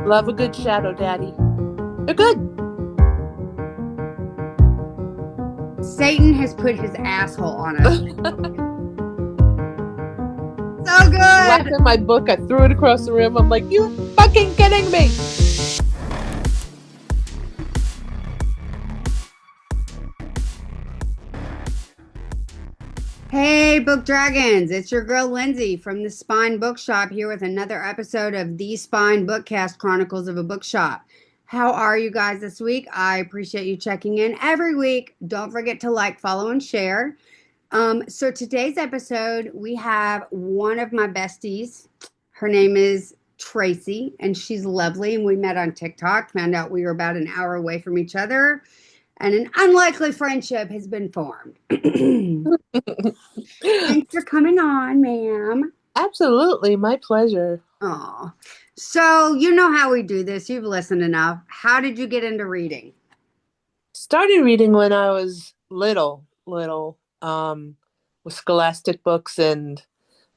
Love a good shadow daddy. They're good. Satan has put his asshole on us. So good. Slapping my book, I threw it across the room. I'm like, you fucking kidding me? Hey, Book Dragons. It's your girl Lindsay from the Spine Bookshop here with another episode of the Spine Bookcast Chronicles of a Bookshop. How are you guys this week? I appreciate you checking in every week. Don't forget to like, follow, and share. So today's episode, we have one of my besties. Her name is Tracy, and she's lovely. And we met on TikTok, found out we were about an hour away from each other, and an unlikely friendship has been formed. Thanks for coming on, ma'am. Absolutely, my pleasure. Oh, so you know how we do this. You've listened enough. How did you get into reading? Started reading when I was little, with scholastic books and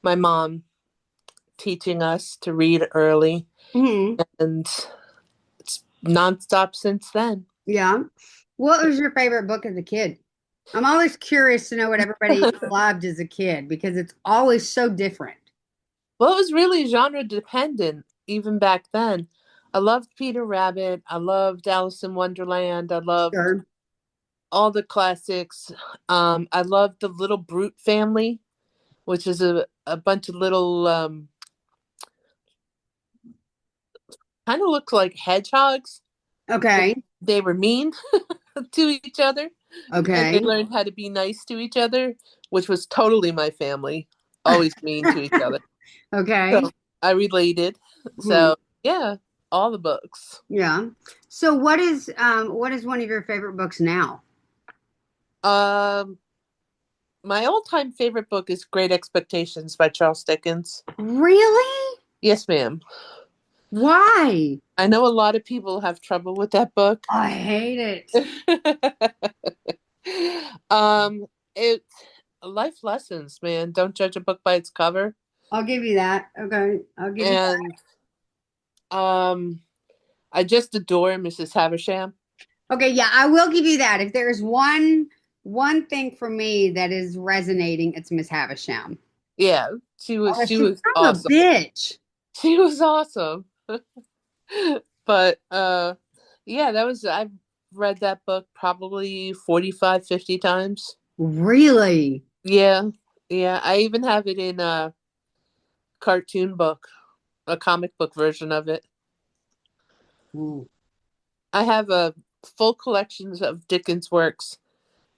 my mom teaching us to read early, Hmm. and it's nonstop since then. Yeah. What was your favorite book as a kid? I'm always curious to know what everybody loved as a kid because it's always so different. Well, it was really genre dependent even back then. I loved Peter Rabbit. I loved Alice in Wonderland. I loved Sure. all the classics. I loved the Little Brute family, which is a bunch of little kind of looked like hedgehogs. Okay. They were mean to each other, and they Okay. learned how to be nice to each other, which was totally my family. Always mean to each other. Okay. So I related. Hmm. So yeah, all the books. Yeah. So what is one of your favorite books now? Um, my all-time favorite book is Great Expectations by Charles Dickens. Really? Yes, ma'am. Why? I know a lot of people have trouble with that book. I hate it. um, it life lessons, man. Don't judge a book by its cover. I'll give you that. Okay. I'll give you And um, I just adore Mrs. Havisham. Okay, yeah, I will give you that. If there is one thing for me that is resonating, it's Miss Havisham. Yeah, she was Oh, she she's was kind of a awesome. bitch. She was awesome. But yeah, I've read that book probably 45, 50 times. Really? Yeah. Yeah, I even have it in a cartoon book, a comic book version of it. Ooh, I have a full collections of Dickens works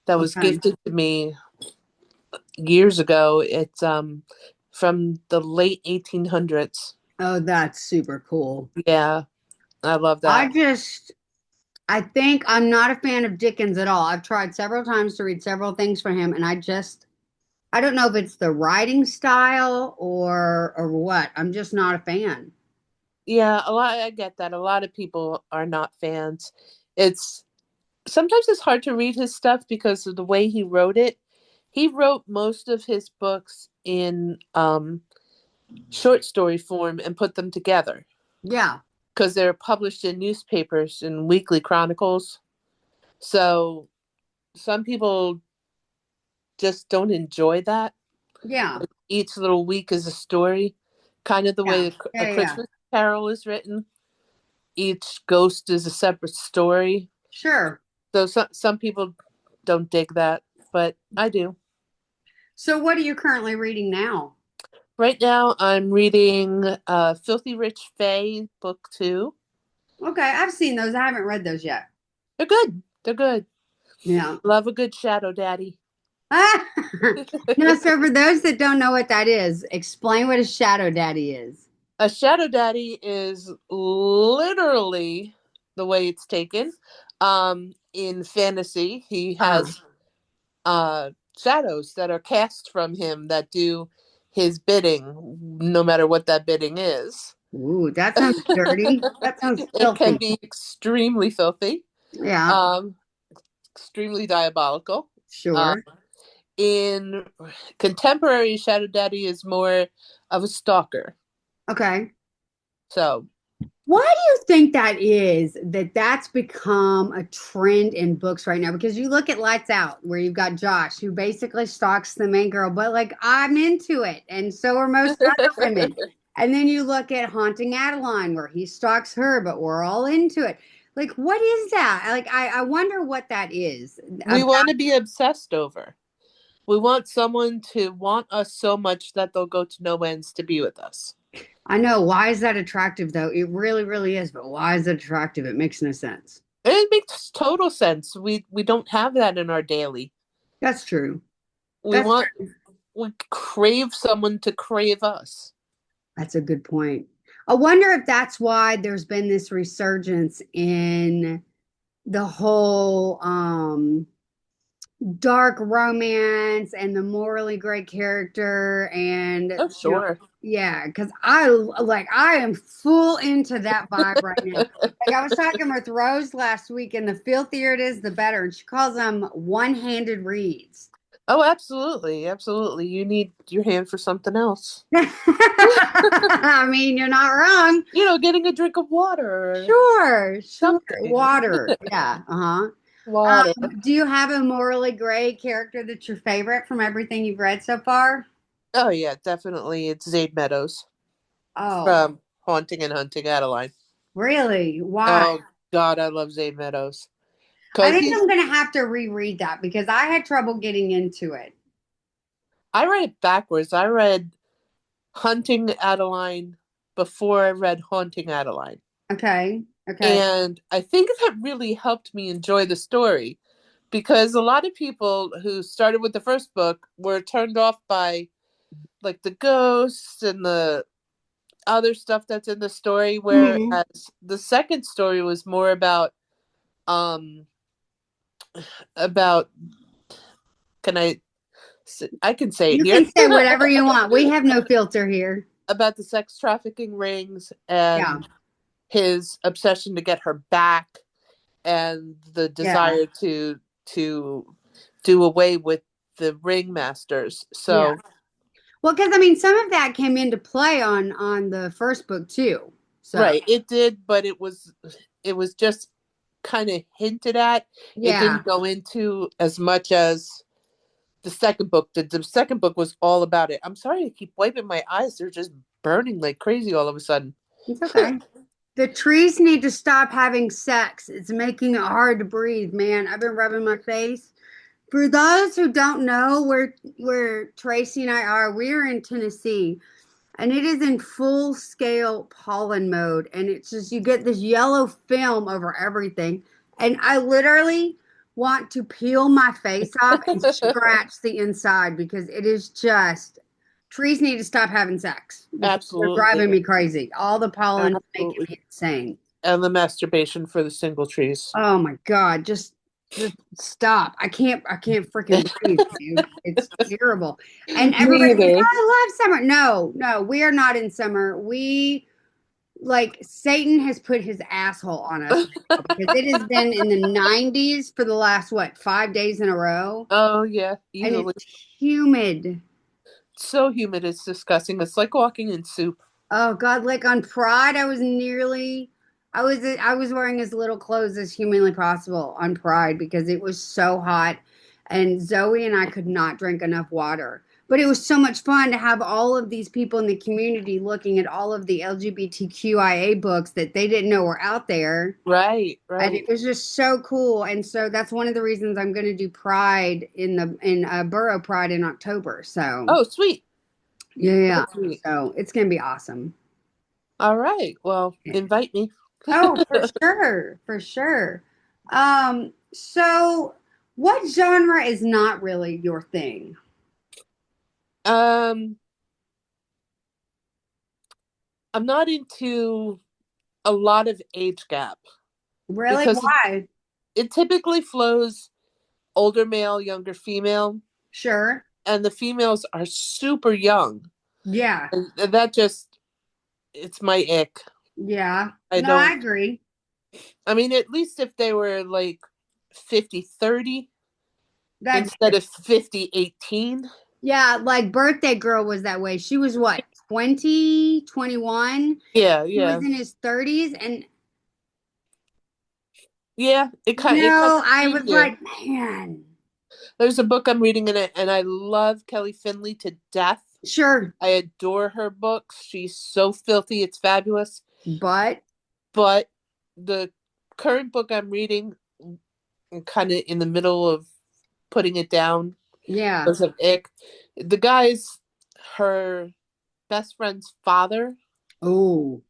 that was okay. gifted to me years ago. It's from the late 1800s. Oh, that's super cool. Yeah, I love I that. just, I think I'm not a fan of Dickens at all. I've tried several times to read several things for him, and I don't know if it's the writing style or what. I'm just not a fan. Yeah, a lot I get that. A lot of people are not fans. It's sometimes it's hard to read his stuff because of the way he wrote it. He wrote most of his books in short story form and put them together Yeah, because they're published in newspapers and weekly chronicles. So some people just don't enjoy that. yeah, Each little week is a story, kind of the yeah, way a yeah, yeah. Christmas Carol is written. Each ghost is a separate story. Sure. So some people don't dig that, but I do. So, what are you currently reading now? Right now, I'm reading Filthy Rich Fae, Book Two. Okay, I've seen those. I haven't read those yet. They're good. They're good. Yeah. Love a good shadow daddy. No, so for those that don't know what that is, explain what a shadow daddy is. A shadow daddy is literally the way it's taken. In fantasy, he Uh-huh. has shadows that are cast from him that do his bidding, no matter what that bidding is. Ooh, that sounds dirty. That sounds It can filthy. be extremely filthy, Yeah, um, extremely diabolical. Uh, sure. in contemporary, shadow daddy is more of a stalker. Okay. So Why do you think that is, that that's become a trend in books right now? Because you look at Lights Out, where you've got Josh, who basically stalks the main girl, but like I'm into it, and so are most other women. And then you look at Haunting Adeline, where he stalks her, but we're all into it. Like, what is that? Like, I wonder what that is We about. want to be obsessed over. We want someone to want us so much that they'll go to no ends to be with us. I know. Why is that attractive, though? It really, really is. But why is it attractive? It makes no sense. It makes total sense. We don't have that in our daily. That's true. We That's want we crave someone to crave us. That's a good point. I wonder if that's why there's been this resurgence in the whole dark romance and the morally great character and Oh, sure. yeah, because I am full into that vibe right now. Like I was talking with Rose last week, and the filthier it is, the better. And she calls them one-handed reads. Oh, absolutely. Absolutely. You need your hand for something else. I mean, you're not wrong. Getting a drink of water or Sure, sure. something. Water. Yeah. Uh-huh. Water. Do you have a morally gray character that's your favorite from everything you've read so far? Oh, yeah, definitely. It's Zaid Meadows Oh, from Haunting and Hunting Adeline. really? Why? Oh, God, I love Zaid Meadows. I Because think I'm gonna have to reread that because I had trouble getting into it. I read it backwards. I read Hunting Adeline before I read Haunting Adeline. Okay. Okay. And I think that really helped me enjoy the story because a lot of people who started with the first book were turned off by like the ghosts and the other stuff that's in the story, Mhm. whereas the second story was more um about can I can say it You here can say whatever you want. We have no filter here. about the sex trafficking rings Yeah. and his obsession to get her back and the Yeah. desire to do away with the ringmasters. Yeah. So Well, because I mean, some of that came into play on the first book too. So right, it did, but it was just kind of hinted at. It yeah. didn't go into as much as the second book did. The second book was all about it. I'm sorry to keep wiping my eyes. They're just burning like crazy all of a sudden. It's okay. The trees need to stop having sex. It's making it hard to breathe, man. I've been rubbing my face. For those who don't know where Tracy and I are, we are in Tennessee, and it is in full scale pollen mode, and it's just you get this yellow film over everything, and I literally want to peel my face off and scratch the inside because it is just trees need to stop having sex because they're Absolutely. driving me crazy. All the pollen is making Absolutely. me insane. And the masturbation for the single trees. Oh my God, just stop. I can't freaking breathe, dude. It's terrible. And Me everybody goes, either. "Oh, I love summer." No, no, we are not in summer. We like Satan has put his asshole on us right now because it has been in the 90s for the last what, 5 days in a row, Oh yeah, and easily. it's humid. So humid, it's disgusting. It's like walking in soup. Oh God, like on Pride, I was wearing as little clothes as humanly possible on Pride because it was so hot and Zoe and I could not drink enough water. But it was so much fun to have all of these people in the community looking at all of the LGBTQIA books that they didn't know were out there. Right, And right. it was just so cool. And so that's one of the reasons I'm going to do Pride in Borough Pride in October. So Oh, sweet. yeah, Oh, sweet. so it's going to be awesome. All right. Well, invite me. Oh, for sure, for sure. So what genre is not really your thing? um, I'm not into a lot of age gap Really? because Why? it typically flows older male, younger female, Sure. and the females are super young. Yeah. And that just, it's my ick. Yeah. I No, I don't, agree. I mean, at least if they were like 50-30 That's instead of 50-18. yeah, like Birthday Girl was that way. She was what, 20, 21. Yeah, He was yeah, in his 30s, and yeah. It kind of I was intrigued you. like, man, There's a book I'm reading in it, and I love Kelly Finley to death. sure, I adore her books. She's so filthy. It's fabulous. but But the current book I'm reading, I'm kind of in the middle of putting it down yeah. because of ick. The guy's her best friend's father, Oh,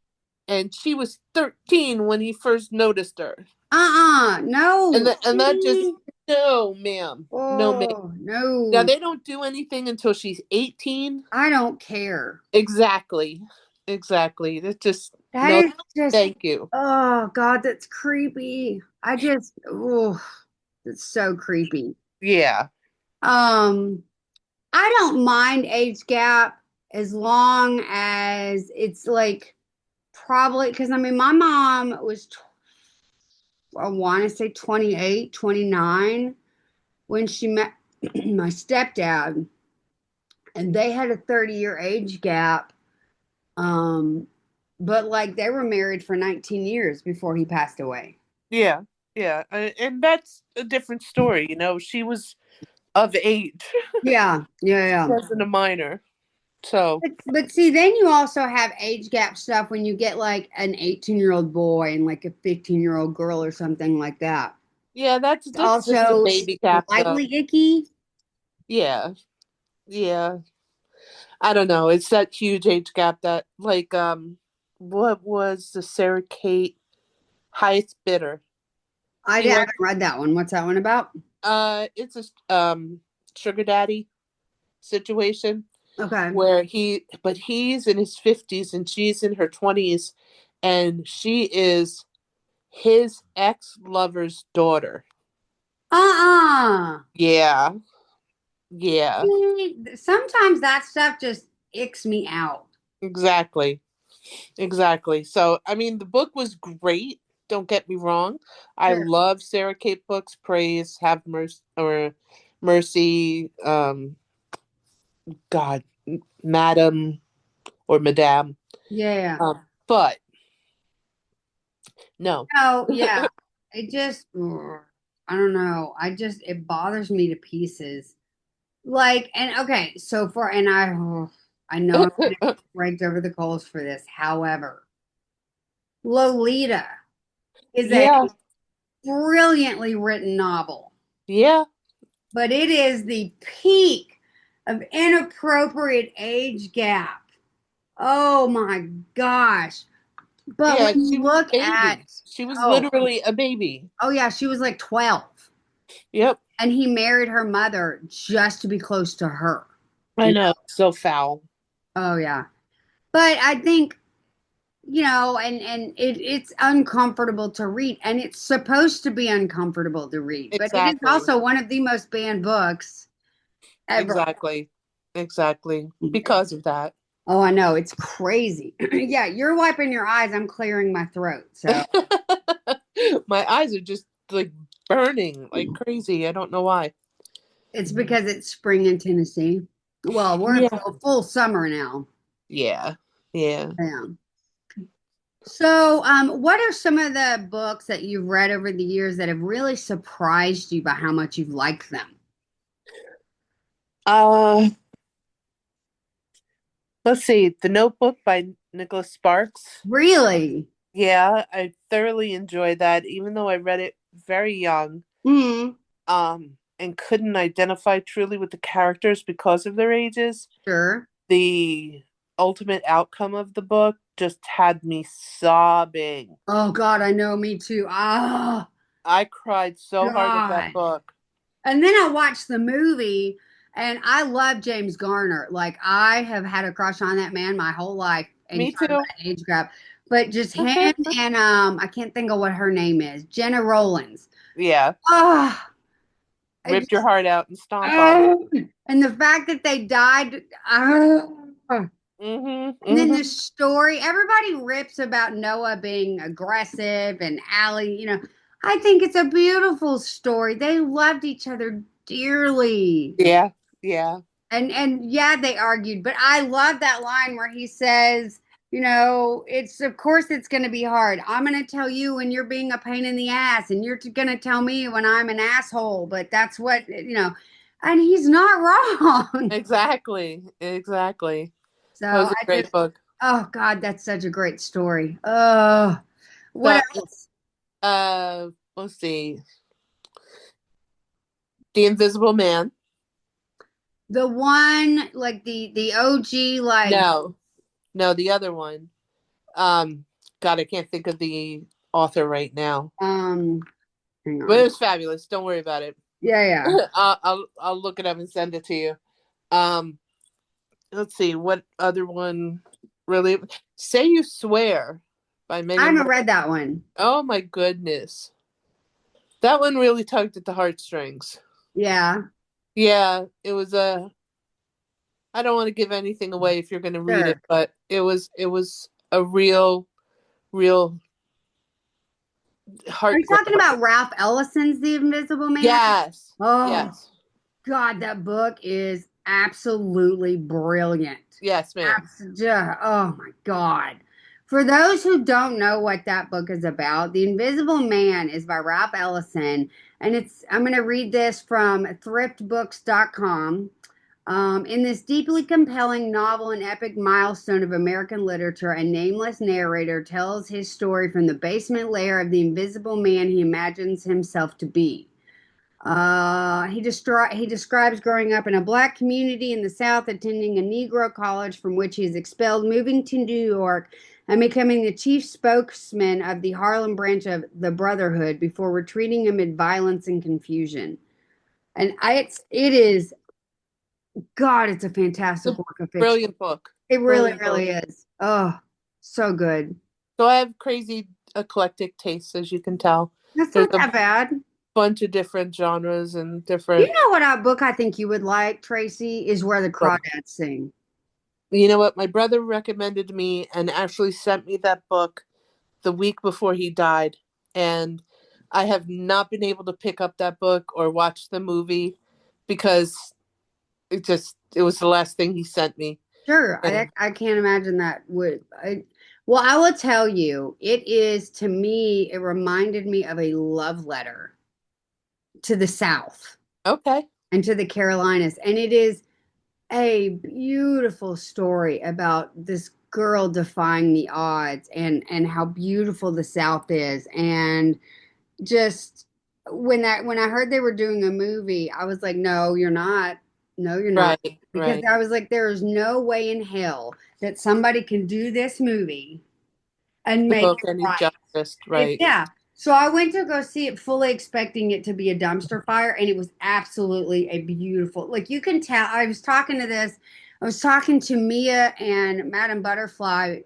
and she was 13 when he first noticed her. no. And that just no, ma'am. No, ma'am. Oh, Now no. they don't do anything until she's 18. I don't care. Exactly. Exactly. That just That no is just, thank you. oh, God, that's creepy. Oh, it's so creepy. Yeah. Um, I don't mind age gap as long as it's like probably because I mean, my mom was, I want to say 28, 29 when she met my stepdad, and they had a 30-year age gap. Um, but like they were married for 19 years before he passed away. Yeah. Yeah. And that's a different story, you know. She was of age. Yeah, yeah, She yeah. wasn't a minor. So But see, then you also have age gap stuff when you get like an 18-year-old boy and like a 15-year-old girl or something like that. yeah, It's that's just a also baby cap though. slightly icky. Yeah. Yeah. I don't know. It's that huge age gap that like what was the Sarah Kate highest bidder? He I went haven't read that one. What's that one about? it's a sugar daddy situation Okay. where he's in his 50s and she's in her 20s and she is his ex-lover's daughter. Uh-uh. Yeah. Yeah. Sometimes that stuff just icks me out. Exactly. Exactly. So, I mean, the book was great. Don't get me wrong. I Sure. love Sarah Kate books. Praise, have mercy, or mercy. God, Madam or Madame. Yeah. But no. Oh, yeah. It just, ugh, I don't know. It bothers me to pieces. Like, and okay, so for, and I know I'm gonna get raked over the coals for this. However, Lolita is a Yeah. brilliantly written novel, Yeah. but it is the peak of inappropriate age gap. Oh my gosh. But when Yeah. you She was a look at, baby. She was oh, literally a baby. oh yeah, she was like 12 Yep. and he married her mother just to be close to her. I know. So foul. Oh yeah. But I think, it's uncomfortable to read, and it's supposed to be uncomfortable to read, but it is Exactly. also one of the most banned books ever. Exactly. Exactly. Because of that. Oh, I know, it's crazy. Yeah, you're wiping your eyes, I'm clearing my throat. So My eyes are just like burning like crazy. I don't know why. it's because it's spring in Tennessee. Well, we're in Yeah. full summer now. Yeah. Yeah. Yeah. So, what are some of the books that you've read over the years that have really surprised you by how much you've liked them? Uh, let's see. The Notebook by Nicholas Sparks. Really? Yeah, I thoroughly enjoyed that, even though I read it very young, Hmm. and couldn't identify truly with the characters because of their ages. Sure. The ultimate outcome of the book just had me sobbing. Oh God, I know, me too. Ah, I cried so hard at that God. book. And then I watched the movie and I love James Garner. Like I have had a crush on that man my whole life. And you Me talk about too. age grab. But just him and I can't think of what her name is. Jenna Rollins. Yeah. Ah, I Rip your just heart out and stomp on it. ah. And the fact that they died. Ah. Mhm. And then the Mhm. story, everybody rips about Noah being aggressive and Allie, I think it's a beautiful story. They loved each other dearly. Yeah. Yeah. And yeah, they argued, but I love that line where he says, it's of course it's going to be hard. I'm going to tell you when you're being a pain in the ass, and you're going to tell me when I'm an asshole, but that's what. And he's not wrong. Exactly. Exactly. So That was a I just, great book. oh God, that's such a great story. Oh, what That else? let's see. The Invisible Man. The one like the OG like No. No, the other one. Um God, I can't think of the author right now. um hang But it on. was fabulous. Don't worry about it. Yeah, yeah. I'll look it up and send it to you. Um let's see what other one really. Say You Swear by I Megan haven't Murray. read that one. Oh my goodness. That one really tugged at the heartstrings. Yeah, Yeah, it was a I don't want to give anything away if you're going to read sure. it, but it was a real Are you heartbreak. talking about Ralph Ellison's The Invisible Man? Yes. Oh Yes. God, that book is absolutely brilliant. Yes, ma'am. Oh my God. For those who don't know what that book is about, The Invisible Man is by Ralph Ellison, and I'm going to read this from thriftbooks.com. In this deeply compelling novel and epic milestone of American literature, a nameless narrator tells his story from the basement layer of the invisible man he imagines himself to be. He describes growing up in a black community in the South, attending a Negro college from which he is expelled, moving to New York, and becoming the chief spokesman of the Harlem branch of the Brotherhood before retreating amid violence and confusion. And it is God, it's a fantastic It's a work of fiction. brilliant book. It really, Brilliant book. really is. Oh, so good. So I have crazy eclectic tastes, as you can tell. That's There's not a that bad. bunch of different genres and You different know what book I think you would like, Tracy, is Where the books. Crawdads Sing. You know what? My brother recommended me and actually sent me that book the week before he died. And I have not been able to pick up that book or watch the movie because it was the last thing he sent me. Sure, And I can't imagine that well, I will tell you, it is to me, it reminded me of a love letter to the South okay. and to the Carolinas. And it is a beautiful story about this girl defying the odds and how beautiful the South is. And just when I heard they were doing a movie, I was like, no, you're not. No, you're not. Right, Because right. I was like, there is no way in hell that somebody can do this movie and The make book it any right. justice, right. Yeah. So I went to go see it fully expecting it to be a dumpster fire, and it was absolutely a beautiful, like you can tell. I was talking to Mia and Madam Butterfly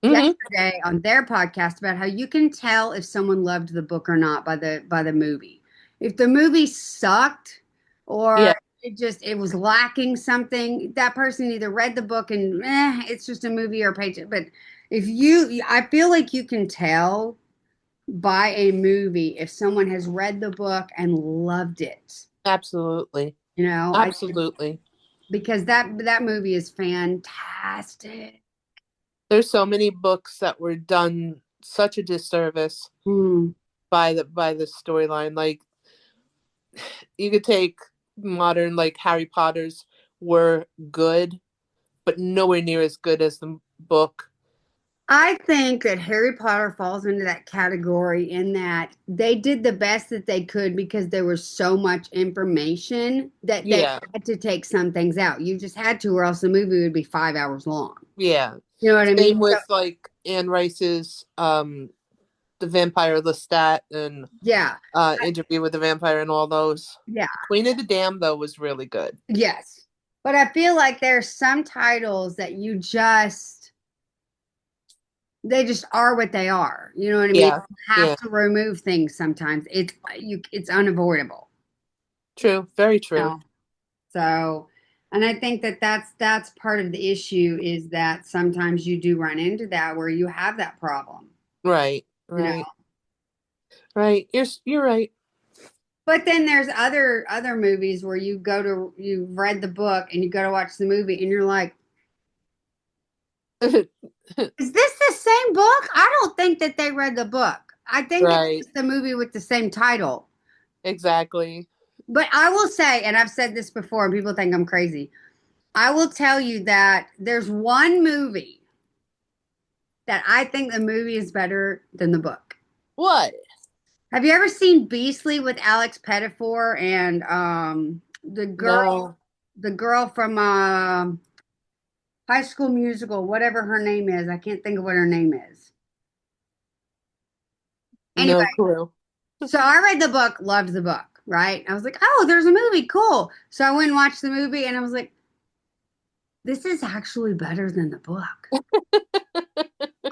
Mm-hmm. yesterday on their podcast about how you can tell if someone loved the book or not by the movie. If the movie sucked or Yeah, it was lacking something, that person either read the book and it's just a movie or a page. But I feel like you can tell by a movie if someone has read the book and loved it. absolutely. I Absolutely. because that movie is fantastic. There's so many books that were done such a disservice Mm. by the storyline. Like you could take modern like Harry Potter's were good, but nowhere near as good as the book. I think that Harry Potter falls into that category in that they did the best that they could because there was so much information that they Yeah, had to take some things out. You just had to, or else the movie would be 5 hours long. yeah. You know what I mean? Same So, with like Anne Rice's The Vampire Lestat and yeah, Interview with the Vampire and all those. yeah, Queen of the Dam though was really good. yes. But I feel like there's some titles that they just are what they are. You know what I mean? Yeah, You have yeah. to remove things sometimes. It's unavoidable. True, very true. No. So, and I think that that's part of the issue is that sometimes you do run into that where you have that problem, Right, you know. right, right. You're right. But then there's other movies where you've read the book and you go to watch the movie and you're like, is this the same book? I don't think that they read the book. I think it's Right. just the movie with the same title. Exactly. But I will say, and I've said this before, and people think I'm crazy. I will tell you that there's one movie that I think the movie is better than the book. What? Have you ever seen Beastly with Alex Pettifor and No. the girl from High School Musical, whatever her name is? I can't think of what her name is. No Anyway, clue. so I read the book, loved the book, right? I was like, oh, there's a movie, cool. So I went and watched the movie, and I was like, this is actually better than the book.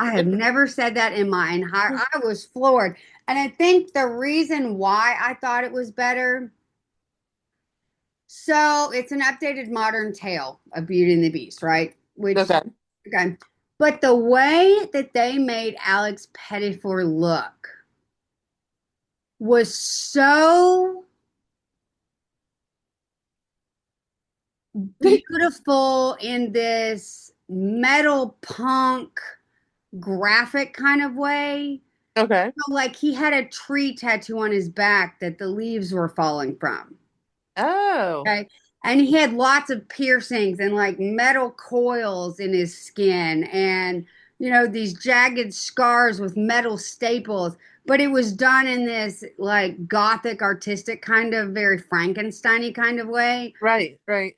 I have never said that in my entire. I was floored, and I think the reason why I thought it was better. So it's an updated modern tale of Beauty and the Beast, right? Which, Okay. okay, but the way that they made Alex Pettifor look was so beautiful in this metal punk graphic kind of way. Okay. So, like he had a tree tattoo on his back that the leaves were falling from. Oh. Okay. And he had lots of piercings and like metal coils in his skin and, these jagged scars with metal staples. But it was done in this like gothic, artistic kind of very Frankenstein-y kind of way. Right. Right.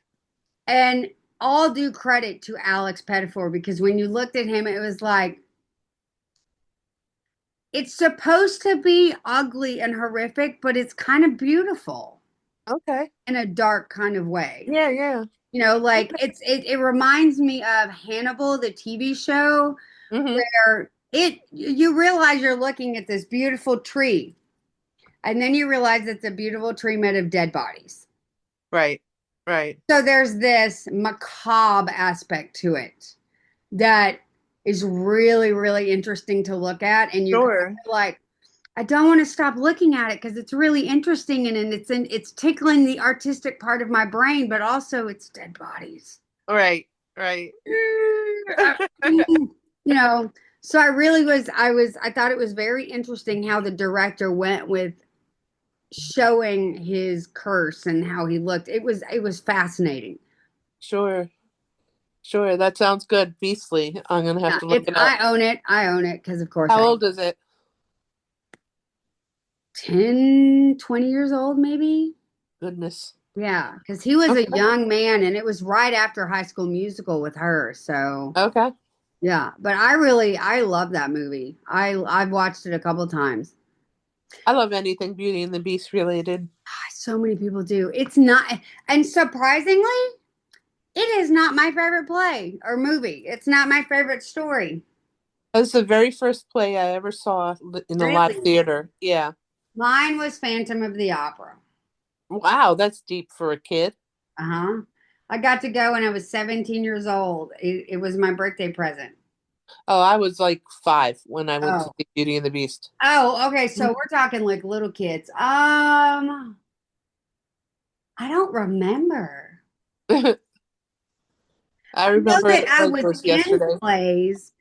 And all due credit to Alex Pettifor because when you looked at him, it was like, it's supposed to be ugly and horrific, but it's kind of beautiful Okay. in a dark kind of way. Yeah. Yeah. Like it reminds me of Hannibal, the TV show, Mm-hmm. where it you realize you're looking at this beautiful tree, and then you realize it's a beautiful tree made of dead bodies. Right. Right. So there's this macabre aspect to it that is really, really interesting to look at, and you're kind Sure. of like, I don't want to stop looking at it because it's really interesting and it's tickling the artistic part of my brain, but also it's dead bodies. Right. Right. You know, so I thought it was very interesting how the director went with showing his curse and how he looked. It was fascinating. Sure. Sure. That sounds good. Beastly. I'm gonna have Yeah, to look it's it up. I own it because of course How I old is it? 10, 20 years old maybe. Goodness. Yeah, because he was a Okay. young man and it was right after High School Musical with her. So Okay. yeah, but I love that movie. I've watched it a couple times. I love anything Beauty and the Beast related. So many people do. It's not, and surprisingly, it is not my favorite play or movie. It's not my favorite story. That was the very first play I ever saw in a live Really? theater. Yeah. Mine was Phantom of the Opera. Wow, that's deep for a kid. Uh-huh. I got to go when I was 17 years old. It was my birthday present. Oh, I was like 5 when I went to Oh. see Beauty and the Beast. Oh, okay. So we're talking like little kids. I don't remember. I I know remember that it I like it was was in yesterday. plays.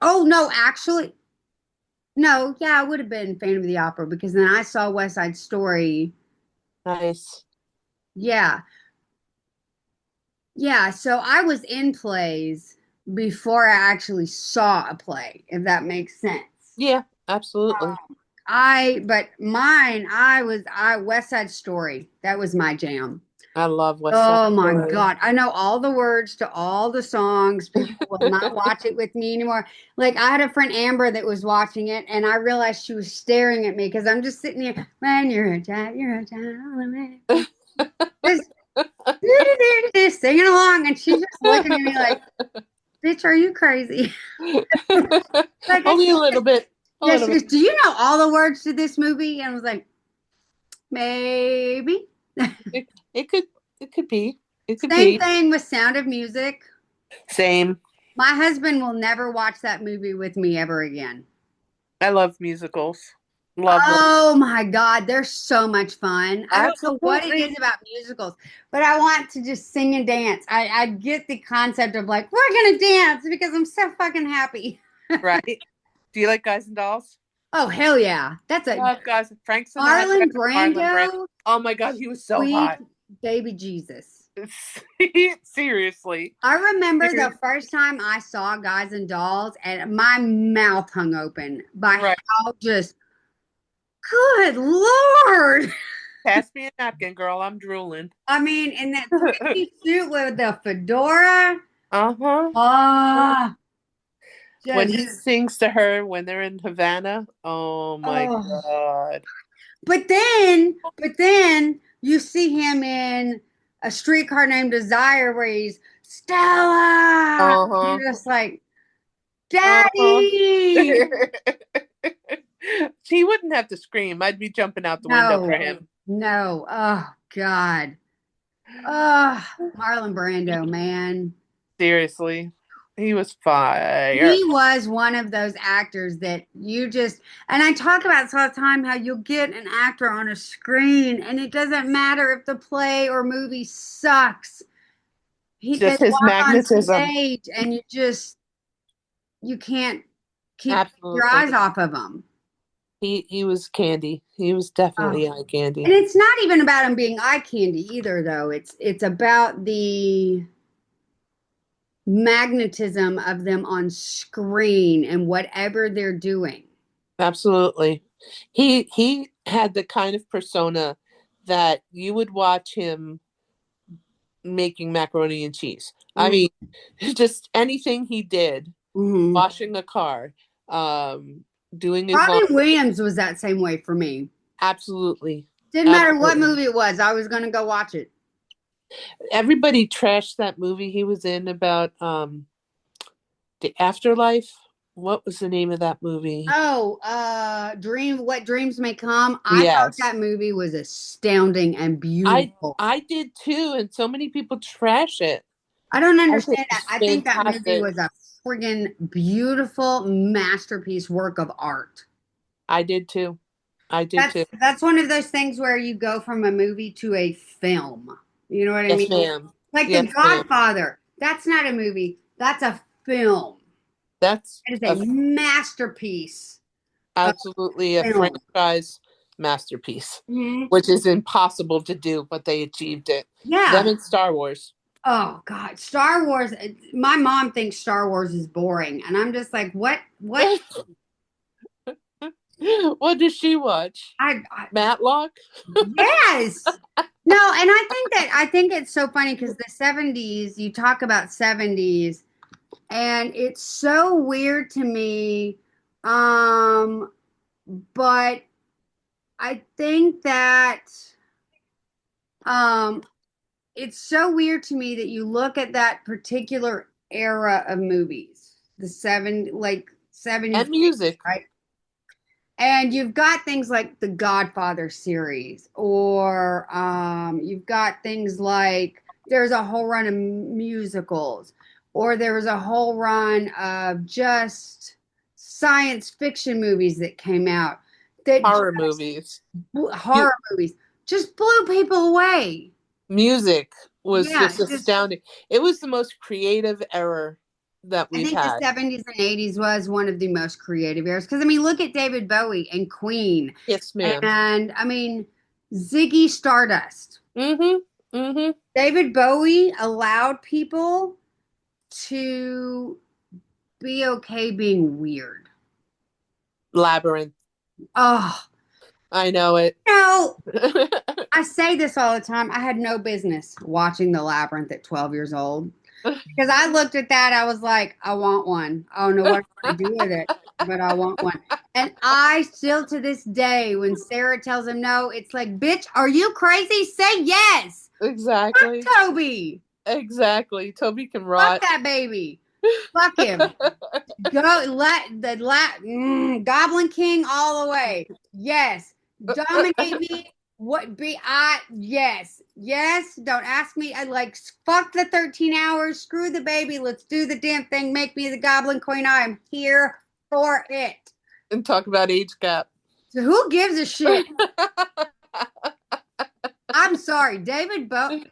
Oh no, actually, no. Yeah, I would have been Phantom of the Opera because then I saw West Side Story. Nice. Yeah, yeah. So I was in plays before I actually saw a play, if that makes sense. Yeah, absolutely. But mine, I West Side Story. That was my jam. I love West Side Oh my Story. God. I know all the words to all the songs. People will not watch it with me anymore. Like I had a friend Amber that was watching it and I realized she was staring at me because I'm just sitting here. When you're a child, all the way. Just singing along and she's just looking at me like, bitch, are you crazy? Like I Only a can't. little bit. A Yeah, little she bit. goes, do you know all the words to this movie? And I was like, maybe. It could it could be. It could Same be. thing with Sound of Music. Same. My husband will never watch that movie with me ever again. I love musicals. Love them. Oh my God, they're so much fun. I don't know what it is Absolutely. about musicals, but I want to just sing and dance. I get the concept of like, we're gonna dance because I'm so fucking happy. Right? Do you like Guys and Dolls? Oh, hell yeah. That's a Love Guys. Frank Sinatra, Marlon Marlon Brando. Brando, Oh my God, he was so sweet hot. baby Jesus. Seriously. I remember the Seriously. first time I saw Guys and Dolls and my mouth hung open by Right. how just, good Lord. Pass me a napkin, girl. I'm drooling. I mean, in that three-piece suit with the fedora. Uh-huh. Ah, When just he sings to her when they're in Havana, oh my oh. God. But then you see him in A Streetcar Named Desire where he's Stella. Uh-huh. You're just like, Uh-huh. Daddy. He wouldn't have to scream. I'd be jumping out the window for No, him. no. Oh God. Oh, Marlon Brando, man. Seriously. He was fire. He was one of those actors that you just, and I talk about this all the time, how you'll get an actor on a screen and it doesn't matter if the play or movie sucks. They Just his walk on magnetism. stage and you can't keep your Absolutely. eyes off of them. He was candy. He was Oh. definitely eye And candy. it's not even about him being eye candy either, though. It's about the magnetism of them on screen and whatever they're doing. Absolutely. He had the kind of persona that you would watch him making macaroni and cheese. I mean, just anything he did, Mm-hmm. washing a car, um, doing his Robin laundry. Williams was that same way for me. Absolutely. Didn't matter what Absolutely. movie it was, I was going to go watch it. Everybody trashed that movie he was in about the afterlife. What was the name of that movie? Oh, What Dreams May Come. I thought Yes. that movie was astounding and I beautiful. I did too, and so many people trash it. I don't I think understand that. it's I think that movie fantastic. was a friggin' beautiful masterpiece work of art. I did too. I did That's too. that's one of those things where you go from a movie to a film. You know what I Yes, mean? ma'am. Like The Yes, ma'am. Godfather. That's not a movie. That's a film. That's It is a a masterpiece of absolutely a film. franchise masterpiece, Mhm. which is impossible to do, but they achieved it. Them Yeah. and Star Wars. Oh God, Star Wars. My mom thinks Star Wars is boring, and I'm just like, what? What? What does she watch? I Matlock? yes. No, and I think it's so funny because the 70s, you talk about 70s, and it's so weird to me. Um, but I think that um it's so weird to me that you look at that particular era of movies, the 70s, And music. right? And you've got things like the Godfather series, or you've got things like there's a whole run of musicals, or there was a whole run of just science fiction movies that came out that just, Horror movies. Mu- horror movies just blew people away. Music was Yeah, just just astounding. It was the most creative era that I we've think the had. 70s and 80s was one of the most creative eras. Because, I mean, look at David Bowie and Queen. Yes, ma'am. And, I mean, Ziggy Stardust. Mm-hmm. Mm-hmm. David Bowie allowed people to be okay being weird. Labyrinth. Oh, I know it. no. I say this all the time. I had no business watching The Labyrinth at 12 years old. Because I looked at that, I was like, I want one. I don't know what I'm going to do with it, but I want one. And I still to this day, when Sarah tells him no, it's like, bitch, are you crazy? Say yes. Exactly. Fuck Toby. Exactly. Toby can Fuck rot. that baby. Fuck him. Go Goblin King all the way. Yes. Dominate me. What be I yes. Yes. Don't ask me. I like fuck the 13 hours. Screw the baby. Let's do the damn thing. Make me the Goblin Queen. I am here for it. And talk about age gap. So who gives a shit? I'm sorry, David Bowie.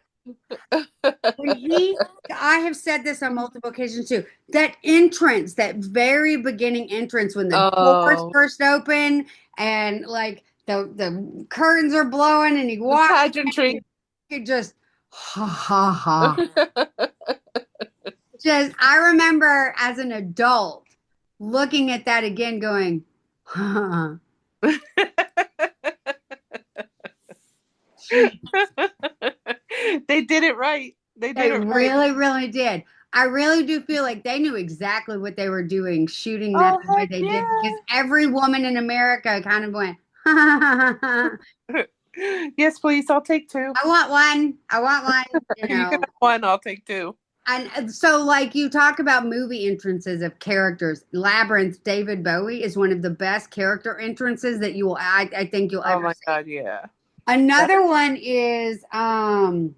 When I have said this on multiple occasions too. That entrance, that very beginning entrance, when the doors Oh, first open and like the curtains are blowing, and he the walks in, pageantry. you just ha ha ha. Just I remember as an adult looking at that again, going, huh. They did it right. They did They it right. really, really did. I really do feel like they knew exactly what they were doing, shooting that Oh, the way heck they did, because yeah. every woman in America kind of went, I Yes, please. I'll take two. want one. I want one, you You can know. have one. I'll take two. And so, like, you talk about movie entrances of characters. Labyrinth, David Bowie is one of the best character entrances that I think you'll Oh ever my see. God, yeah. That, Another one is, do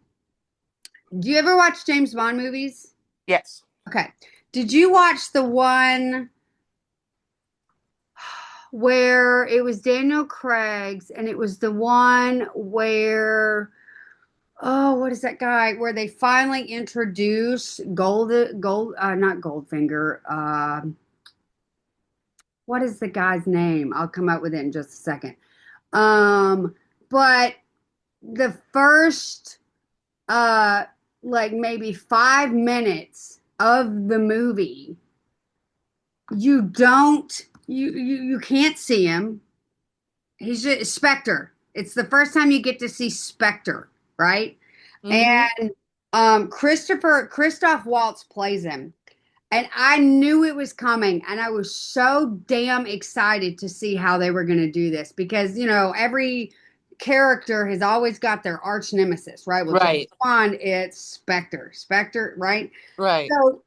you ever watch James Bond movies? yes. Okay. Did you watch the one where it was Daniel Craig's, and it was the one where, oh, what is that guy? Where they finally introduce not Goldfinger. What is the guy's name? I'll come up with it in just a second. But the first, uh, like maybe 5 minutes of the movie, you don't, you can't see him. He's just Spectre. It's the first time you get to see Spectre, right? Mm-hmm. And Christoph Waltz plays him. And I knew it was coming, and I was so damn excited to see how they were going to do this because, every character has always got their arch nemesis, right? Well, James Right. Bond, it's Spectre. Spectre, right? Right. So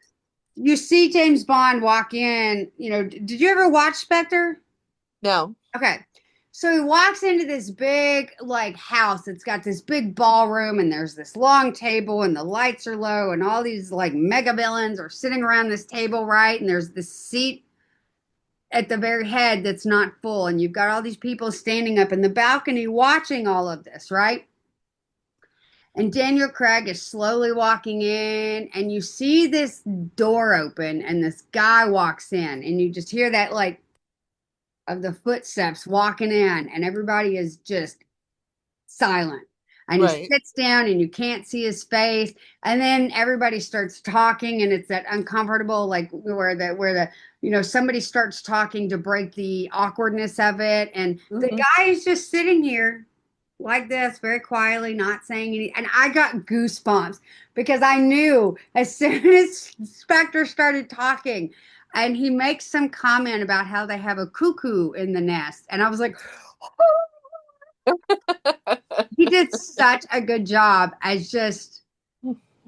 you see James Bond walk in, did you ever watch Spectre? No. Okay. So he walks into this big like house. It's got this big ballroom, and there's this long table, and the lights are low, and all these like mega villains are sitting around this table, right? And there's this seat at the very head that's not full, and you've got all these people standing up in the balcony watching all of this, right? And Daniel Craig is slowly walking in, and you see this door open, and this guy walks in, and you just hear that like of the footsteps walking in, and everybody is just silent. And he Right. sits down, and you can't see his face. And then everybody starts talking, and it's that uncomfortable, like where somebody starts talking to break the awkwardness of it. And the Mm-hmm. guy is just sitting here like this, very quietly, not saying anything. And I got goosebumps because I knew as soon as Spectre started talking, and he makes some comment about how they have a cuckoo in the nest. And I was like, he did such a good job as just,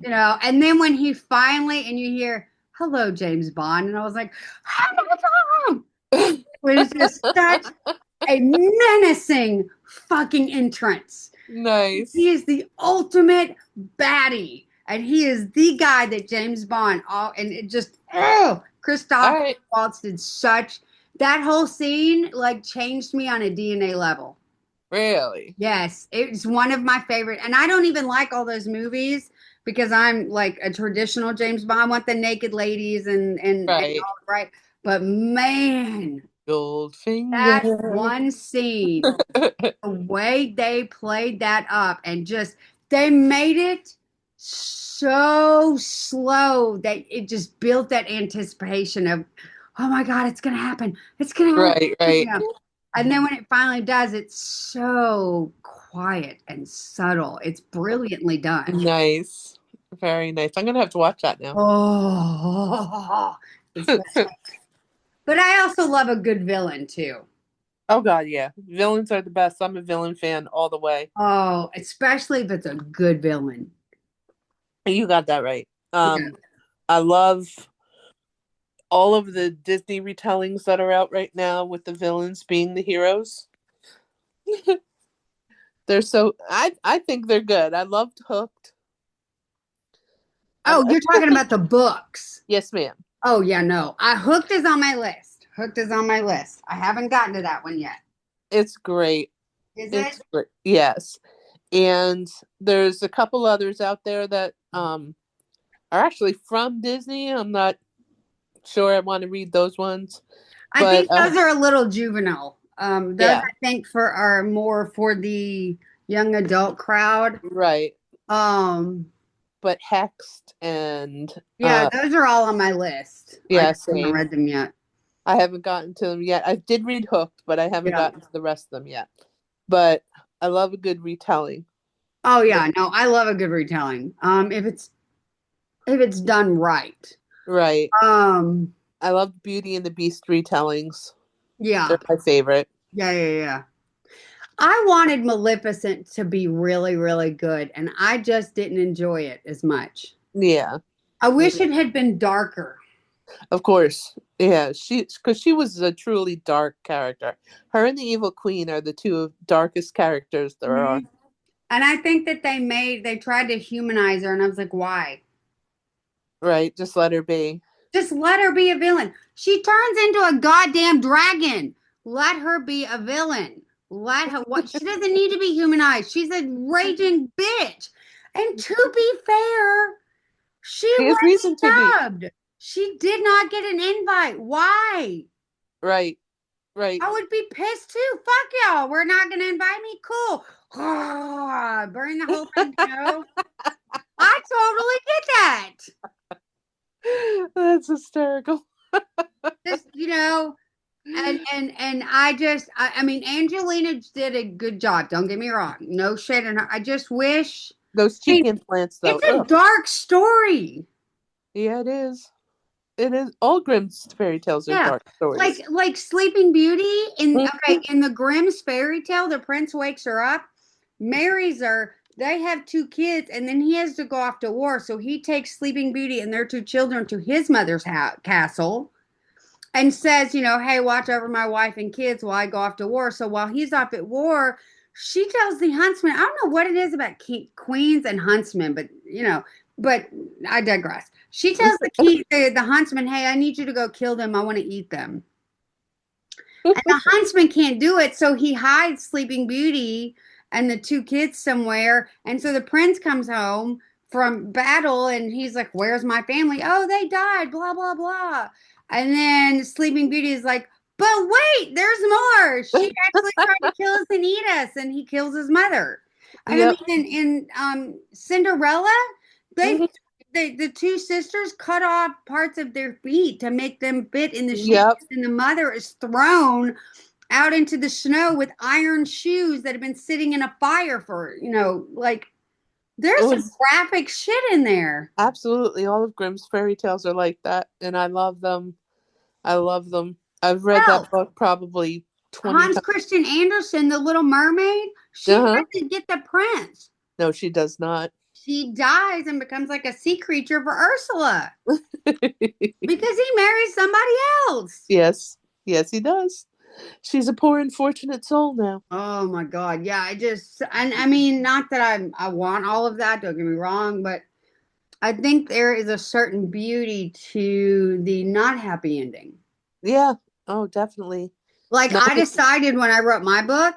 and then when he finally, and you hear, hello, James Bond. And I was like, hello, Tom. It was just such a menacing fucking entrance. He Nice. is the ultimate baddie. And he is the guy that James Bond, and it just, oh, All Christoph right. Waltz did such, that whole scene like changed me on a DNA level. Really? Yes, it's one of my favorite. And I don't even like all those movies because I'm like a traditional James Bond. I want the naked ladies and Right. all right. But man, that Goldfinger. one scene, the way they played that up and just they made it so slow that it just built that anticipation of, oh my God, it's gonna happen. It's gonna happen. Right. Right. And then when it finally does, it's so quiet and subtle. It's brilliantly done. Nice. Very nice. I'm gonna have to watch that now. Oh, it's but I also love a good villain too. Oh God, yeah. Villains are the best. I'm a villain fan all the way. Oh, especially if it's a good villain. You got that right. Yeah. I love all of the Disney retellings that are out right now with the villains being the heroes. They're so I think they're good. I loved Hooked. Oh, you're talking about the books. Yes, ma'am. Oh yeah, no. I Hooked is on my list. Hooked is on my list. I haven't gotten to that one yet. It's great. Is it? It's great. Yes. And there's a couple others out there that are actually from Disney. I'm not sure I want to read those ones, I but think those are a little juvenile. Those yeah, I think for are more for the young adult crowd. right. Um, But Hexed and yeah, those are all on my list. I yeah, just haven't same. read them yet. I haven't gotten to them yet. I did read Hooked, but I haven't Yeah. gotten to the rest of them yet. But I love a good retelling. Oh Yeah, yeah, no, I love a good retelling. If it's done right. right. Um, I love Beauty and the Beast retellings. yeah, They're my favorite. yeah. I wanted Maleficent to be really, really good, and I just didn't enjoy it as much. Yeah, I yeah. wish it had been darker. Of course. Yeah, because she was a truly dark character. Her and the Evil Queen are the two darkest characters there are. Mhm. And I think that they tried to humanize her, and I was like, why? Right? Just let her be. Just let her be a villain. She turns into a goddamn dragon. Let her be a villain. Let her what she doesn't need to be humanized. She's a raging bitch. And to be fair, she She has was reason to be. snubbed. She did not get an invite. Why? Right, right. I would be pissed too. Fuck y'all. We're not gonna invite me. Cool. Burn the whole thing, I totally get that. That's hysterical. Just, and I mean Angelina did a good job. Don't get me wrong. No shade on her. I just wish Those I cheek mean, implants, though. it's a Ugh. dark story. Yeah, it is. It is. All Grimm's fairy tales are Yeah. dark stories. Like Sleeping Beauty Mhm. in the Grimm's fairy tale, the prince wakes her up, marries her, they have two kids, and then he has to go off to war. So he takes Sleeping Beauty and their two children to his mother's castle and says, hey, watch over my wife and kids while I go off to war. So while he's off at war, she tells the huntsman, I don't know what it is about queens and huntsmen, but I digress. She tells the huntsman, hey, I need you to go kill them. I want to eat them. And the huntsman can't do it, so he hides Sleeping Beauty and the two kids somewhere. And so the prince comes home from battle and he's like, where's my family? Oh, they died, blah, blah, blah. And then Sleeping Beauty is like, but wait, there's more. She actually tried to kill us and eat us, and he kills his mother. And I Yep. mean, in Cinderella, they Mhm. the two sisters cut off parts of their feet to make them fit in the shoes, Yep. and the mother is thrown out into the snow with iron shoes that have been sitting in a fire for, like It there's some was graphic shit in there. absolutely all of Grimm's fairy tales are like that, and I love them. I love them. I've read Hell, that book probably 20 Hans times. Christian Andersen, the Little Mermaid, she Uh-huh. doesn't get the prince. No, she does not. She dies and becomes like a sea creature for Ursula because he marries somebody else. Yes. Yes, he does. She's a poor unfortunate soul now. Oh my God. Yeah, and I mean, not that I want all of that, don't get me wrong, but I think there is a certain beauty to the not happy ending. Yeah. Oh, definitely. Like Not I decided when I wrote my book,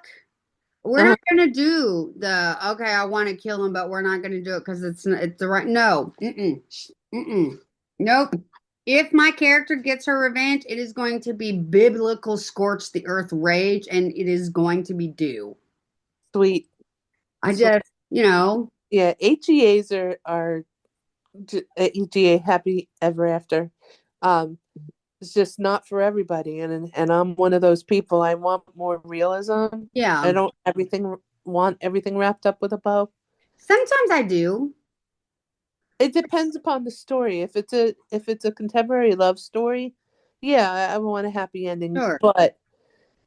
we're uh not gonna do the okay, I want to kill him, but we're not gonna do it because it's the right no. Mm-mm. Nope. If my character gets her revenge, it is going to be biblical scorch the earth rage, and it is going to be due. sweet. I Sweet. just, Yeah, HEAs are HEA happy ever after. Um it's just not for everybody, and I'm one of those people. I want more realism. I yeah. don't everything want everything wrapped up with a bow. Sometimes I do. It depends upon the story. If it's a contemporary love story, yeah, I want a happy ending. Sure. But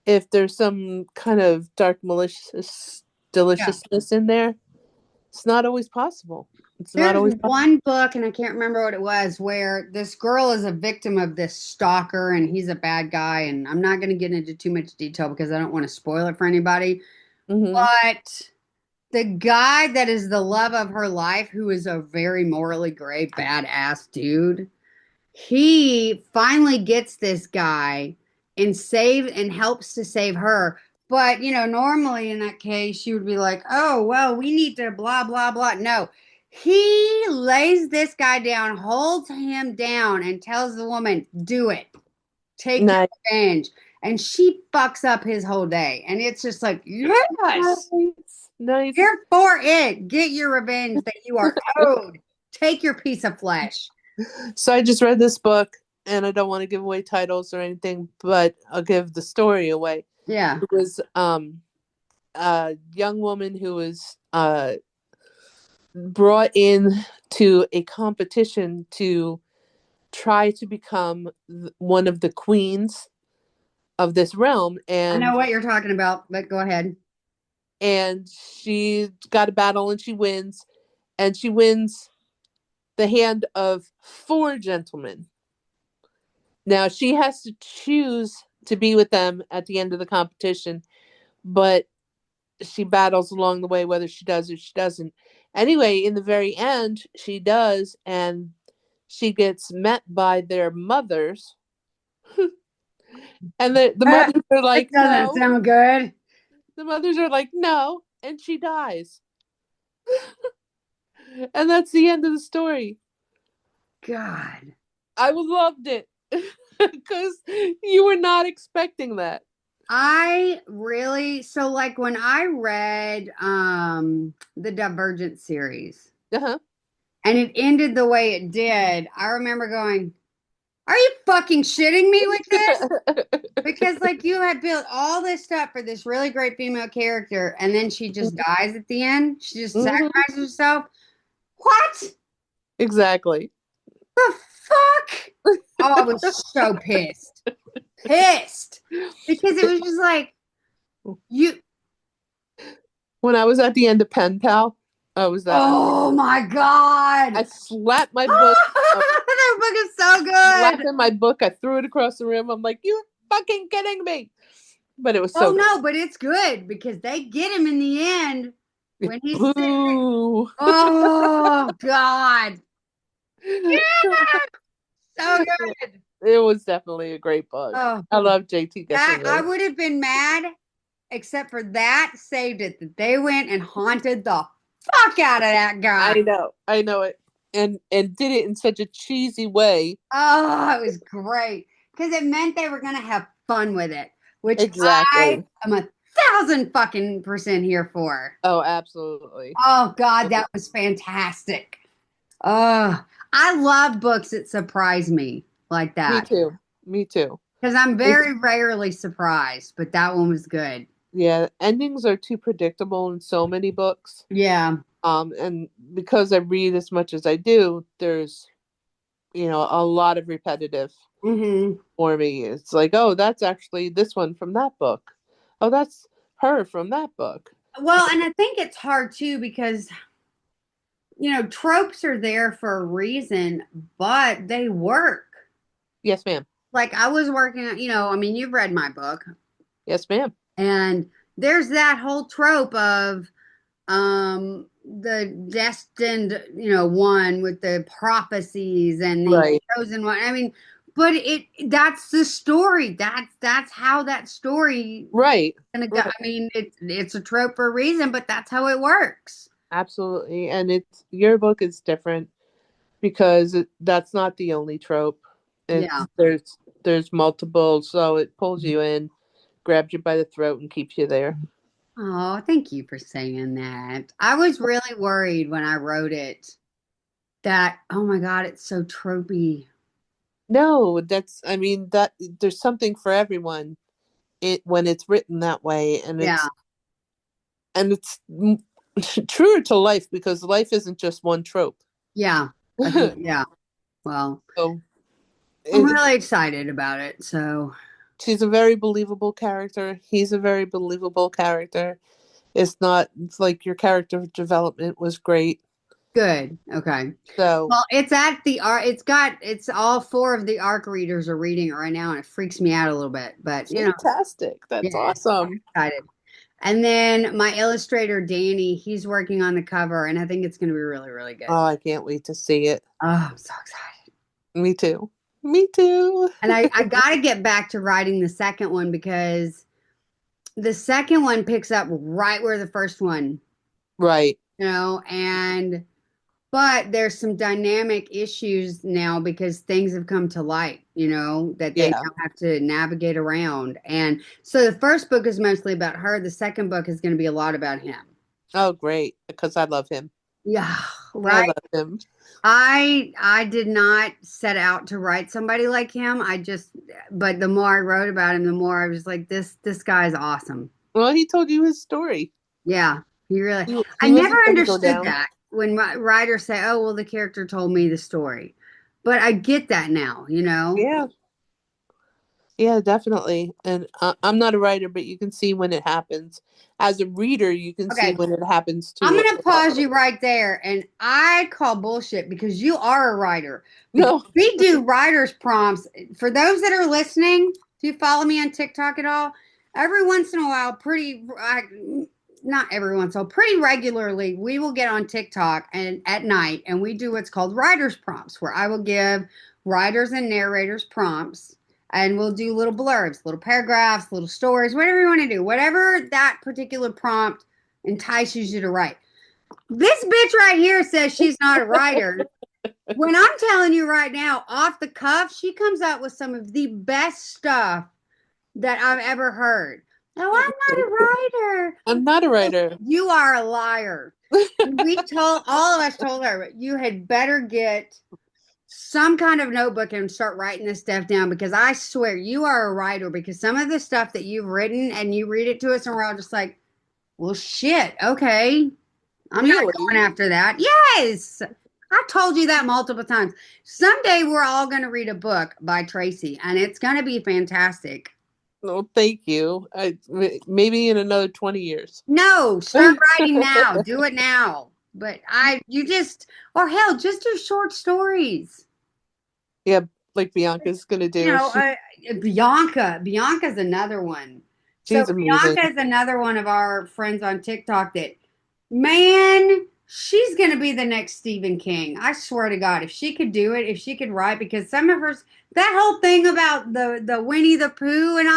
if there's some kind of dark malicious Yeah. deliciousness in there, it's not always possible. It's not There's always possible. one book, and I can't remember what it was, where this girl is a victim of this stalker, and he's a bad guy. And I'm not going to get into too much detail because I don't want to spoil it for anybody. Hmm. But the guy that is the love of her life, who is a very morally gray, badass dude, he finally gets this guy and helps to save her But, normally in that case, you would be like, oh, well, we need to blah, blah, blah. No, he lays this guy down, holds him down, and tells the woman, do it. Take your Nice. revenge. And she fucks up his whole day. And it's just like, yes, Nice. Nice. here for it. Get your revenge that you are owed. Take your piece of flesh. So I just read this book, and I don't want to give away titles or anything, but I'll give the story away. Yeah. It was a young woman who was brought in to a competition to try to become one of the queens of this realm, I and know what you're talking about, but go ahead. she got a battle and she wins the hand of four gentlemen. Now she has to choose to be with them at the end of the competition, but she battles along the way whether she does or she doesn't. Anyway, in the very end, she does, and she gets met by their mothers, and the mothers are That like, doesn't no. sound good. The mothers are like, no, and she dies. And that's the end of the story. God. I loved it because you were not expecting that. So like when I read the Divergent series Uh-huh. and it ended the way it did, I remember going, are you fucking shitting me with this? Because like you had built all this stuff for this really great female character and then she just dies at the end. She just Hmm. sacrifices herself. What Exactly. the fuck? Oh, I was so pissed. Pissed. Because it was just like you When I was at the end of Pen Pal, I was that way. oh my God. I slapped my book, That book is so good. slapping my book. I threw it across the room. I'm like, you're fucking kidding me. But it was Oh so good. no, but it's good because they get him in the end when he's sitting there. Boo. Oh God. So good. It was definitely a great book. Oh, I love JT that I Gissingworth. would have been mad, except for that saved it that they went and haunted the fuck out of that guy. I know it, and did it in such a cheesy way. Oh, it was great because it meant they were gonna have fun with it, which I Exactly. am 1,000% here for. Oh, absolutely. Oh God, that was fantastic. Oh, I love books that surprise me like Me that too. Me too. because I'm It's, very rarely surprised, but that one was good. yeah, endings are too predictable in so many books. Yeah. And because I read as much as I do, there's a lot of repetitive Hmm. for me. It's like, oh, that's actually this one from that book. Oh, that's her from that book. Well, and I think it's hard too because, tropes are there for a reason, but they work. Yes, ma'am. Like I was working, I mean, you've read my book, Yes, ma'am. and there's that whole trope of the destined one with the prophecies and the Right. chosen one. I mean, but that's the story. That's how that story Right. gonna go. Right. I mean, it's a trope for a reason, but that's how it works. Absolutely. And it's your book is different because that's not the only trope. Yeah. It's there's multiple, so it pulls you in, grabs you by the throat, and keeps you there. Oh, thank you for saying that. I was really worried when I wrote it that, oh my God, it's so tropey. No, that's I mean that there's something for everyone. It when it's written that way, and Yeah. it's truer to life because life isn't just one trope. Yeah. I think, yeah. Well, So I'm it, really excited about it. So she's a very believable character. He's a very believable character. It's like your character development was great. good. Okay. So Well, it's at the art. It's all four of the ARC readers are reading it right now, and it freaks me out a little bit. But fantastic. yeah, That's I'm awesome. excited. And then my illustrator Danny, he's working on the cover, and I think it's going to be really, really good. Oh, I can't wait to see it. Oh, I'm so excited. Me too. Me too. And I got to get back to writing the second one because the second one picks up right where the first one, Right. and but there's some dynamic issues now because things have come to light, that they Yeah. now have to navigate around. And so the first book is mostly about her. The second book is going to be a lot about him. Oh, great. Because I love him. Yeah, I right. love him. I did not set out to write somebody like him. But the more I wrote about him, the more I was like, this guy is awesome. Well, he told you his story. Yeah, he really. I He never wasn't going to go understood down. that when writers say, "Oh, well, the character told me the story," but I get that now. Yeah. Yeah, definitely. And I'm not a writer, but you can see when it happens. As a reader, you can see Okay, when it happens I'm to gonna an pause author. you right there, and I call bullshit because you are a writer. Because No. we do writers prompts. For those that are listening, do you follow me on TikTok at all? Every once in a while, not every once in a while, pretty regularly, we will get on TikTok and at night, and we do what's called writers prompts, where I will give writers and narrators prompts, and we'll do little blurbs, little paragraphs, little stories, whatever you want to do, whatever that particular prompt entices you to write. This bitch right here says she's not a writer. When I'm telling you right now, off the cuff, she comes up with some of the best stuff that I've ever heard. No, I'm not a writer. I'm not a writer. You are a liar. All of us told her, you had better get some kind of notebook and start writing this stuff down because I swear you are a writer because some of the stuff that you've written and you read it to us and we're all just like, well, shit, okay. I'm not Really? going after that. Yes. I told you that multiple times. Someday we're all going to read a book by Tracy and it's going to be fantastic. Well, thank you. Maybe in another 20 years. No, start writing now. Do it now. Or hell, just do short stories. Yeah, like Bianca's going to You do. know, uh, Bianca's another one. So She's amazing. Bianca is another one of our friends on TikTok that, man, she's gonna be the next Stephen King. I swear to God, if she could do it, if she could write, because some of her that whole thing about the Winnie the Pooh and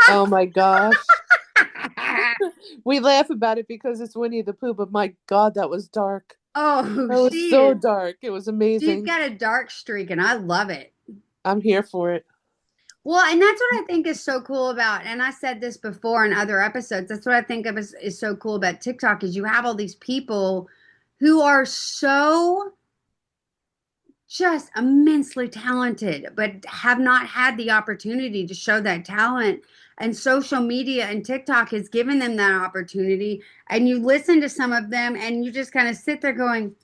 Oh my gosh. I We laugh about it because it's Winnie the Pooh, but my God, that was dark. oh, That was so dark. It was she's amazing. got a dark streak, and I love it. I'm here for it. Well, and that's what I think is so cool about, and I said this before in other episodes. That's what I think of is so cool about TikTok is you have all these people who are so just immensely talented, but have not had the opportunity to show that talent. And social media and TikTok has given them that opportunity. And you listen to some of them and you just kind of sit there going,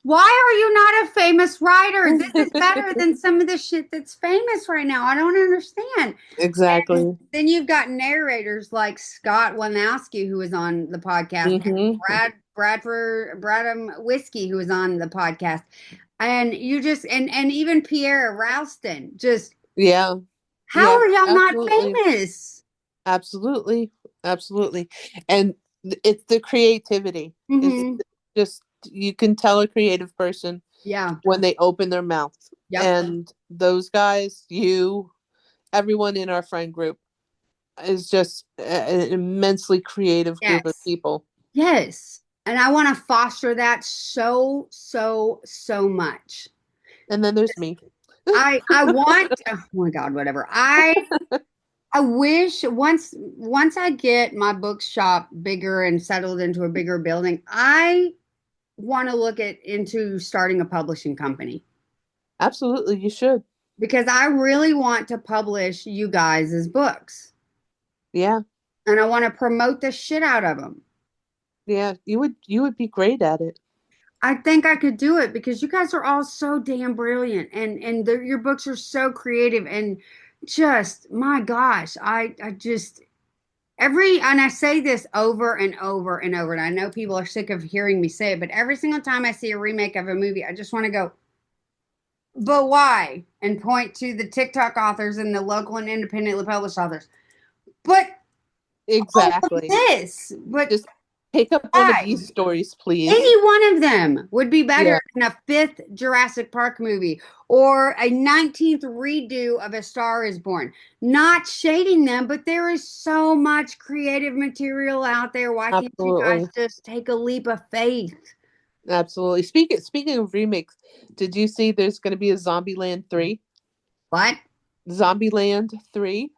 why are you not a famous writer? This is better than some of the shit that's famous right now. I don't understand. And Exactly. then you've got narrators like Scott Welnowsky, who was on the podcast, and Hmm. Bradham Whiskey, who was on the podcast. And you just and even Pierre Ralston, just Yeah. how Yeah. are y'all not Absolutely. famous? Absolutely. Absolutely. And it's the creativity. Is Mm-hmm. just you can tell a creative person Yeah. when they open their mouth. Yep. And those guys, everyone in our friend group is just an immensely creative group of Yes. people. Yes. And I want to foster that so, so, so much. And then there's me. I want oh my God, whatever. I wish once I get my bookshop bigger and settled into a bigger building, I want to look at into starting a publishing company Absolutely, you should. because I really want to publish you guys as books Yeah. and I want to promote the shit out of them. Yeah, you would be great at it. I think I could do it because you guys are all so damn brilliant and your books are so creative and just my gosh, I just and I say this over and over and over, and I know people are sick of hearing me say it, but every single time I see a remake of a movie, I just want to go, but why? And point to the TikTok authors and the local and independently published authors. But all of Exactly. this, but Just Take up one of Why? these stories, please. Any one of them would be better Yeah, than a fifth Jurassic Park movie or a 19th redo of A Star is Born. Not shading them, but there is so much creative material out there. Why can't you guys absolutely. just take a leap of faith? Absolutely. Speaking of remakes, did you see there's going to be a Zombieland 3? What? Zombieland 3?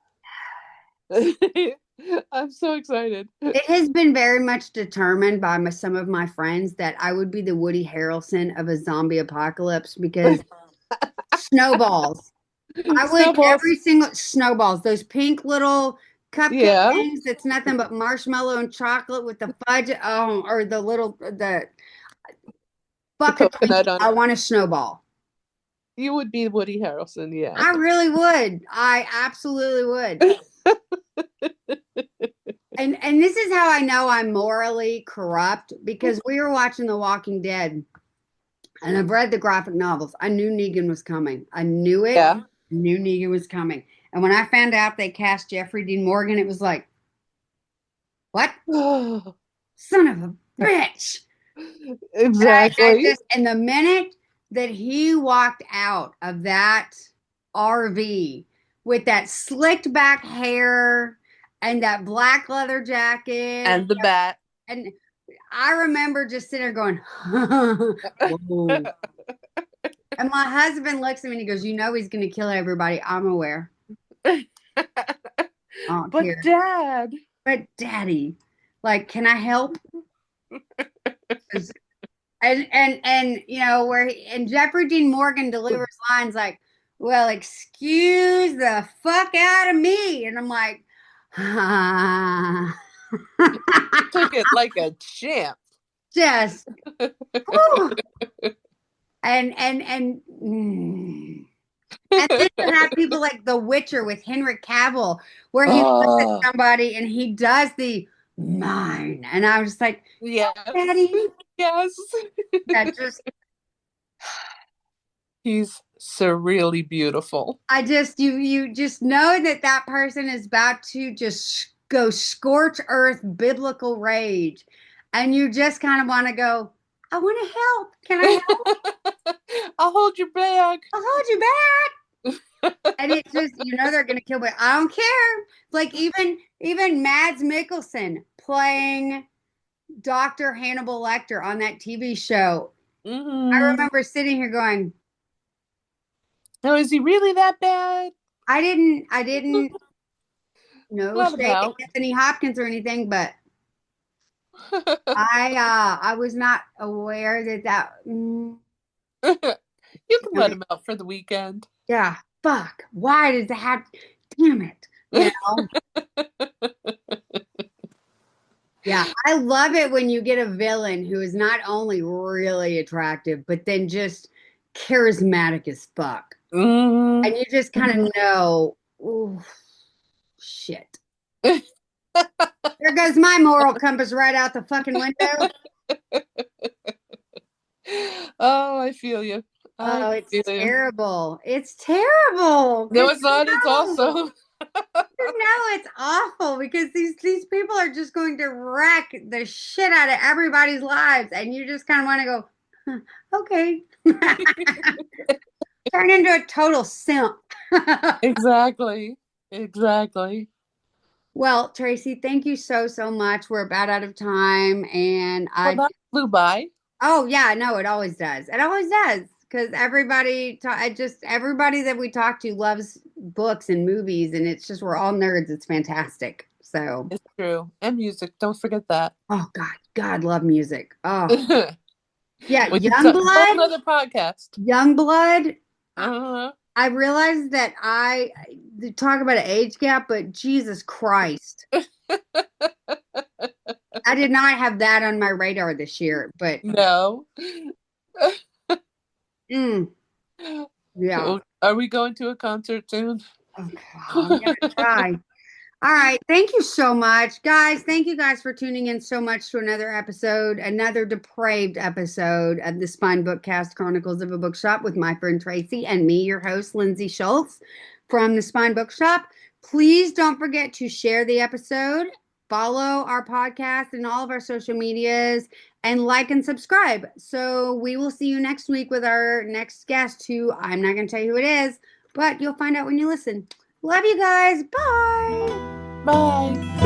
I'm so excited. It has been very much determined by some of my friends that I would be the Woody Harrelson of a zombie apocalypse because snowballs. I would Snowballs. every single snowballs, those pink little cupcake Yeah. things that's nothing but marshmallow and chocolate with the fudge, or the The bucket things. coconut on I it. want a snowball. You would be Woody Harrelson, yeah. I really would. I absolutely would. And this is how I know I'm morally corrupt because we were watching The Walking Dead and I've read the graphic novels. I knew Negan was coming. I knew it. Yeah. I knew Negan was coming. And when I found out they cast Jeffrey Dean Morgan, it was like, what? Son of a bitch. I Exactly. just, and the minute that he walked out of that RV with that slicked back hair and that black leather jacket, And the bat. and I remember just sitting there going, whoa. And my husband looks at me and he goes, you know, he's going to kill everybody. I'm aware. I don't But care. Dad. But daddy, like, can I help? And you know where and Jeffrey Dean Morgan delivers lines like, "Well, excuse the fuck out of me," and I'm like, Took it like a champ. just, whew. And then you have people like The Witcher with Henry Cavill, where he looks at Oh, somebody and he does the mine, and I was just like, yes. Daddy, Yes. that just He's surreally beautiful. I just you just know that that person is about to just go scorch earth biblical rage and you just kind of want to go, I want to help. Can I help? I'll hold your bag. I'll hold you back. And it's just they're gonna kill me. I don't care. Like even Mads Mikkelsen playing Dr. Hannibal Lecter on that TV show. I Hmm. remember sitting here going, Now, is he really that bad? I didn't no Not shade to about. Anthony Hopkins or anything, but I was not aware You can I let mean, him out for the weekend. yeah, fuck. Why does that damn it? You know? Yeah, I love it when you get a villain who is not only really attractive, but then just charismatic as fuck. Hmm. And you just kind of know, ooh, shit. There goes my moral compass right out the fucking window. Oh, I feel you. I Oh, it's feel you. terrible. It's terrible No, because it's not. It's know. awesome. You know it's awful because these people are just going to wreck the shit out of everybody's lives, and you just kind of want to go, huh, okay, turn into a total simp. Exactly. Exactly. Well, Tracy, thank you so much. We're about out of time, and Well, that flew by. oh yeah, no, it always does. It always does because everybody that we talk to loves books and movies, and it's just we're all nerds. It's fantastic. So. It's true. And music. Don't forget that. Oh God, love music. Oh yeah, Which is a whole nother podcast. Youngblood. Uh-huh. I realized that I talk about an age gap, but Jesus Christ, I did not have that on my radar this year. But No. mm, yeah, Are we going to a concert soon? okay, I'm gonna try. All right. Thank you so much, guys. Thank you guys for tuning in so much to another episode, another depraved episode of the Spine Bookcast Chronicles of a Bookshop with my friend Tracy and me, your host, Lindsay Schultz from the Spine Bookshop. Please don't forget to share the episode follow our podcast and all of our social medias and like and subscribe. So we will see you next week with our next guest, who I'm not going to tell you who it is, but you'll find out when you listen. Love you guys. Bye. Bye.